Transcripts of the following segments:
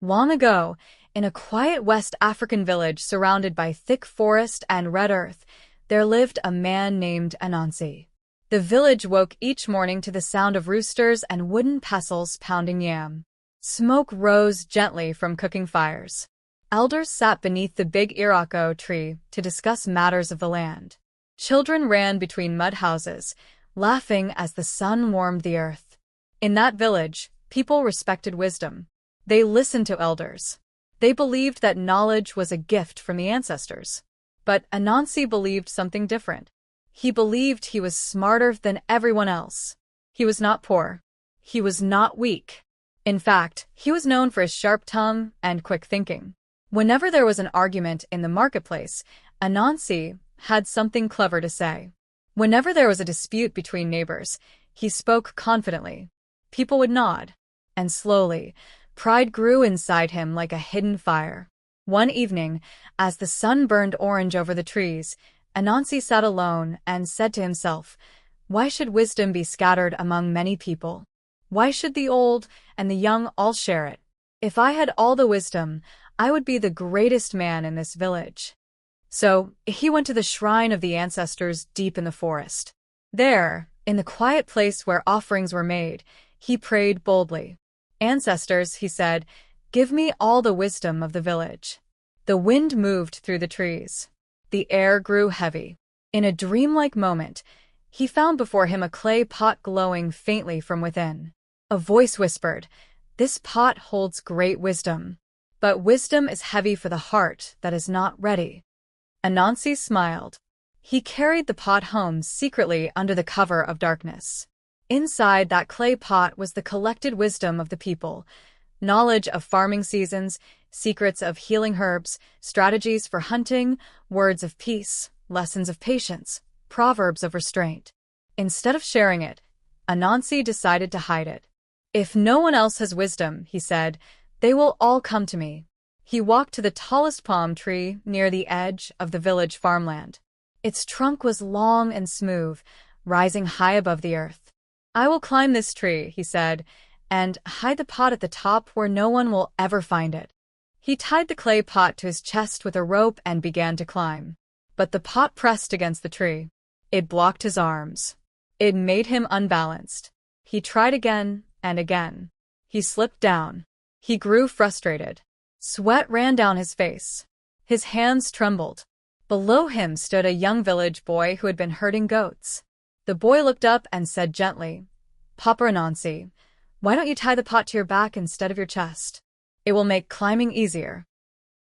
Long ago, in a quiet West African village surrounded by thick forest and red earth, there lived a man named Anansi. The village woke each morning to the sound of roosters and wooden pestles pounding yam. Smoke rose gently from cooking fires. Elders sat beneath the big iroko tree to discuss matters of the land. Children ran between mud houses, laughing as the sun warmed the earth. In that village, people respected wisdom. They listened to elders. They believed that knowledge was a gift from the ancestors. But Anansi believed something different. He believed he was smarter than everyone else. He was not poor. He was not weak. In fact, he was known for his sharp tongue and quick thinking. Whenever there was an argument in the marketplace, Anansi had something clever to say. Whenever there was a dispute between neighbors, he spoke confidently. People would nod. And slowly, pride grew inside him like a hidden fire. One evening, as the sun burned orange over the trees, Anansi sat alone and said to himself, "Why should wisdom be scattered among many people? Why should the old and the young all share it? If I had all the wisdom, I would be the greatest man in this village." So, he went to the shrine of the ancestors deep in the forest. There, in the quiet place where offerings were made, he prayed boldly. "Ancestors," he said, "give me all the wisdom of the village." The wind moved through the trees. The air grew heavy. In a dreamlike moment, he found before him a clay pot glowing faintly from within. A voice whispered, "This pot holds great wisdom. But wisdom is heavy for the heart that is not ready." Anansi smiled. He carried the pot home secretly under the cover of darkness. Inside that clay pot was the collected wisdom of the people, knowledge of farming seasons, secrets of healing herbs, strategies for hunting, words of peace, lessons of patience, proverbs of restraint. Instead of sharing it, Anansi decided to hide it. "If no one else has wisdom," he said, "they will all come to me." He walked to the tallest palm tree near the edge of the village farmland. Its trunk was long and smooth, rising high above the earth. "I will climb this tree," he said, "and hide the pot at the top where no one will ever find it." He tied the clay pot to his chest with a rope and began to climb. But the pot pressed against the tree. It blocked his arms. It made him unbalanced. He tried again and again. He slipped down. He grew frustrated. Sweat ran down his face. His hands trembled. Below him stood a young village boy who had been herding goats. The boy looked up and said gently, "Papa Anansi, why don't you tie the pot to your back instead of your chest? It will make climbing easier."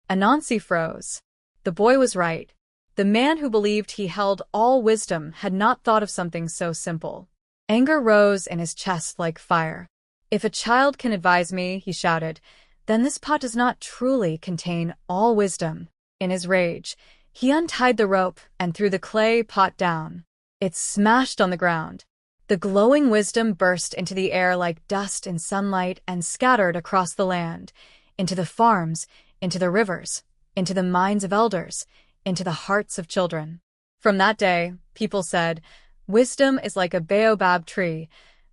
Anansi froze. The boy was right. The man who believed he held all wisdom had not thought of something so simple. Anger rose in his chest like fire. "If a child can advise me," he shouted, "then this pot does not truly contain all wisdom." In his rage, he untied the rope and threw the clay pot down. It smashed on the ground. The glowing wisdom burst into the air like dust in sunlight and scattered across the land, into the farms, into the rivers, into the minds of elders, into the hearts of children. From that day, people said, "Wisdom is like a baobab tree.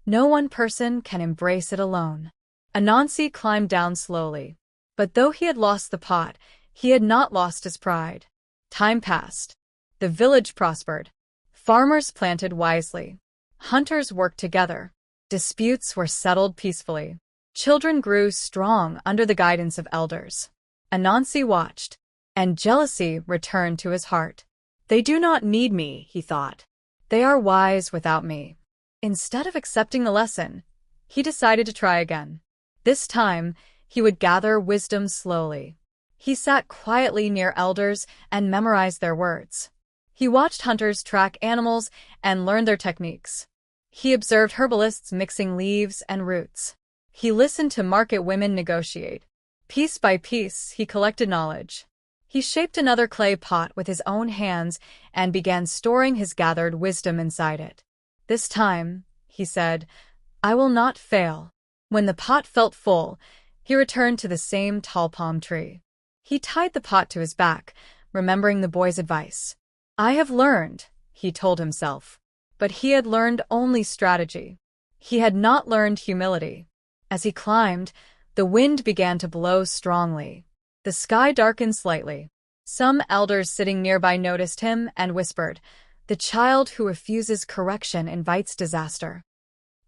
No one person can embrace it alone." Anansi climbed down slowly. But though he had lost the pot, he had not lost his pride. Time passed. The village prospered. Farmers planted wisely. Hunters worked together. Disputes were settled peacefully. Children grew strong under the guidance of elders. Anansi watched, and jealousy returned to his heart. "They do not need me," he thought. "They are wise without me." Instead of accepting the lesson, he decided to try again. This time, he would gather wisdom slowly. He sat quietly near elders and memorized their words. He watched hunters track animals and learn their techniques. He observed herbalists mixing leaves and roots. He listened to market women negotiate. Piece by piece, he collected knowledge. He shaped another clay pot with his own hands and began storing his gathered wisdom inside it. "This time," he said, "I will not fail." When the pot felt full, he returned to the same tall palm tree. He tied the pot to his back, remembering the boy's advice. "I have learned," he told himself. But he had learned only strategy. He had not learned humility. As he climbed, The wind began to blow strongly. The sky darkened slightly. Some elders sitting nearby noticed him and whispered, "The child who refuses correction invites disaster."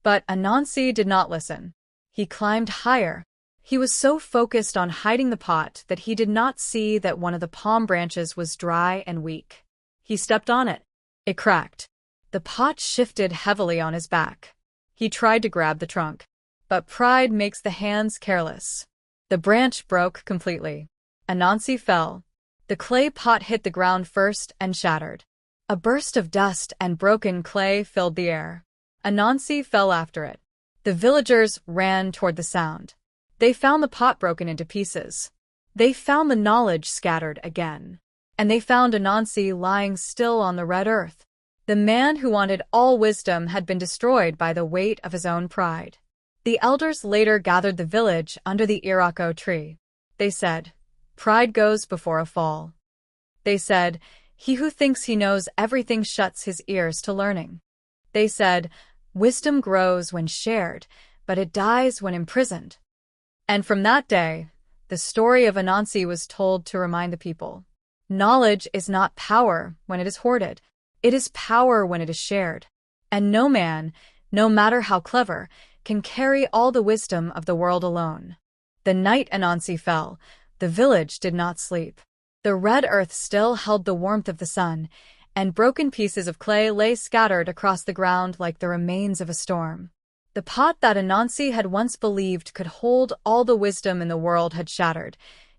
But Anansi did not listen. He climbed higher. He was so focused on hiding the pot that he did not see that one of the palm branches was dry and weak. He stepped on it. It cracked. The pot shifted heavily on his back. He tried to grab the trunk. But pride makes the hands careless. The branch broke completely. Anansi fell. The clay pot hit the ground first and shattered. A burst of dust and broken clay filled the air. Anansi fell after it. The villagers ran toward the sound. They found the pot broken into pieces. They found the knowledge scattered again. And they found Anansi lying still on the red earth. The man who wanted all wisdom had been destroyed by the weight of his own pride. The elders later gathered the village under the Irako tree. They said, "Pride goes before a fall." They said, "He who thinks he knows everything shuts his ears to learning." They said, "Wisdom grows when shared, but it dies when imprisoned." And from that day, the story of Anansi was told to remind the people. Knowledge is not power when it is hoarded. It is power when it is shared. And no man, no matter how clever, can carry all the wisdom of the world alone. The night Anansi fell, the village did not sleep. The red earth still held the warmth of the sun, and broken pieces of clay lay scattered across the ground like the remains of a storm. The pot that Anansi had once believed could hold all the wisdom in the world had shattered,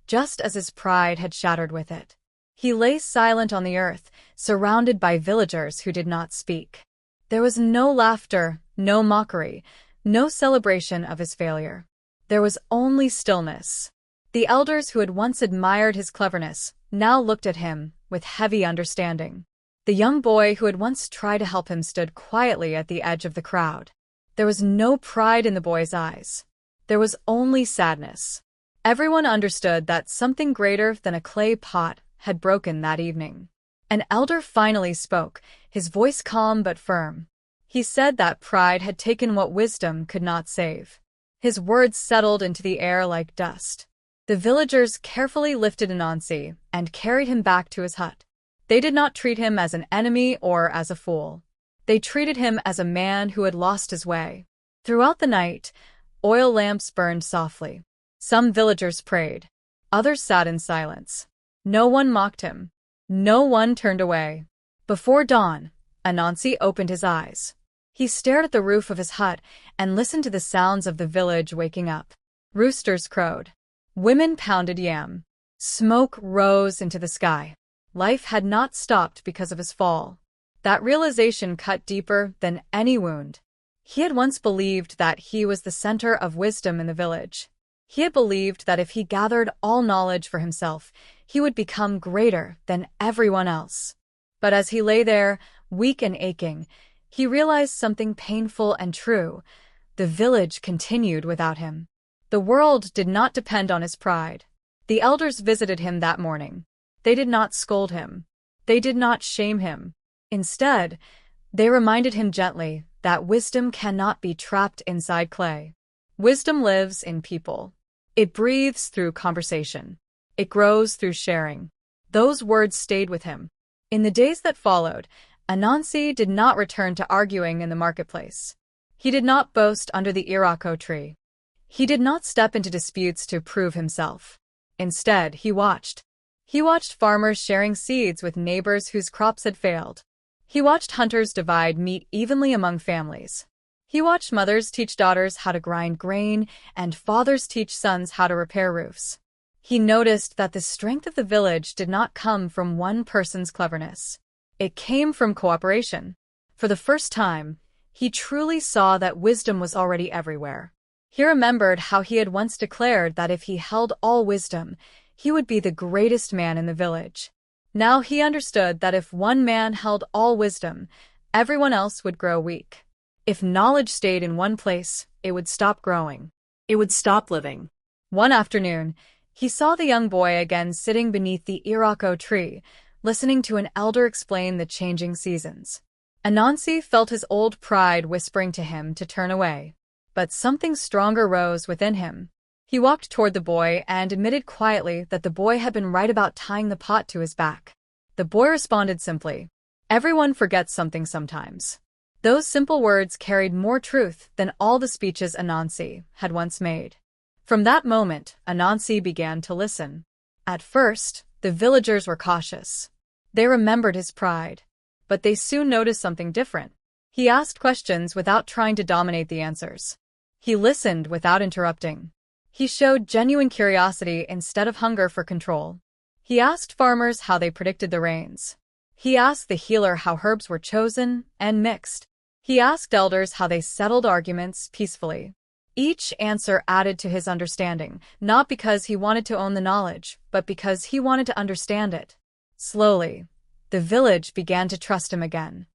just as his pride had shattered with it. He lay silent on the earth, surrounded by villagers who did not speak. There was no laughter, no mockery, no celebration of his failure. There was only stillness. The elders who had once admired his cleverness now looked at him with heavy understanding. The young boy who had once tried to help him stood quietly at the edge of the crowd. There was no pride in the boy's eyes. There was only sadness. Everyone understood that something greater than a clay pot had broken that evening. An elder finally spoke, his voice calm but firm. He said that pride had taken what wisdom could not save. His words settled into the air like dust. The villagers carefully lifted Anansi and carried him back to his hut. They did not treat him as an enemy or as a fool. They treated him as a man who had lost his way. Throughout the night, oil lamps burned softly. Some villagers prayed. Others sat in silence. No one mocked him. No one turned away. Before dawn, Anansi opened his eyes. He stared at the roof of his hut and listened to the sounds of the village waking up. Roosters crowed. Women pounded yam. Smoke rose into the sky. Life had not stopped because of his fall. That realization cut deeper than any wound. He had once believed that he was the center of wisdom in the village. He had believed that if he gathered all knowledge for himself, he would become greater than everyone else. But as he lay there, weak and aching, he realized something painful and true. The village continued without him. The world did not depend on his pride. The elders visited him that morning. They did not scold him. They did not shame him. Instead, they reminded him gently that wisdom cannot be trapped inside clay. Wisdom lives in people. It breathes through conversation. It grows through sharing. Those words stayed with him. In the days that followed, Anansi did not return to arguing in the marketplace. He did not boast under the Irako tree. He did not step into disputes to prove himself. Instead, he watched. He watched farmers sharing seeds with neighbors whose crops had failed. He watched hunters divide meat evenly among families. He watched mothers teach daughters how to grind grain and fathers teach sons how to repair roofs. He noticed that the strength of the village did not come from one person's cleverness. It came from cooperation. For the first time, he truly saw that wisdom was already everywhere. He remembered how he had once declared that if he held all wisdom, he would be the greatest man in the village. Now he understood that if one man held all wisdom, everyone else would grow weak. If knowledge stayed in one place, it would stop growing. It would stop living. One afternoon, he saw the young boy again sitting beneath the Irako tree, listening to an elder explain the changing seasons. Anansi felt his old pride whispering to him to turn away. But something stronger rose within him. He walked toward the boy and admitted quietly that the boy had been right about tying the pot to his back. The boy responded simply, "Everyone forgets something sometimes." Those simple words carried more truth than all the speeches Anansi had once made. From that moment, Anansi began to listen. At first, the villagers were cautious. They remembered his pride. But they soon noticed something different. He asked questions without trying to dominate the answers. He listened without interrupting. He showed genuine curiosity instead of hunger for control. He asked farmers how they predicted the rains. He asked the healer how herbs were chosen and mixed. He asked elders how they settled arguments peacefully. Each answer added to his understanding, not because he wanted to own the knowledge, but because he wanted to understand it. Slowly, the village began to trust him again.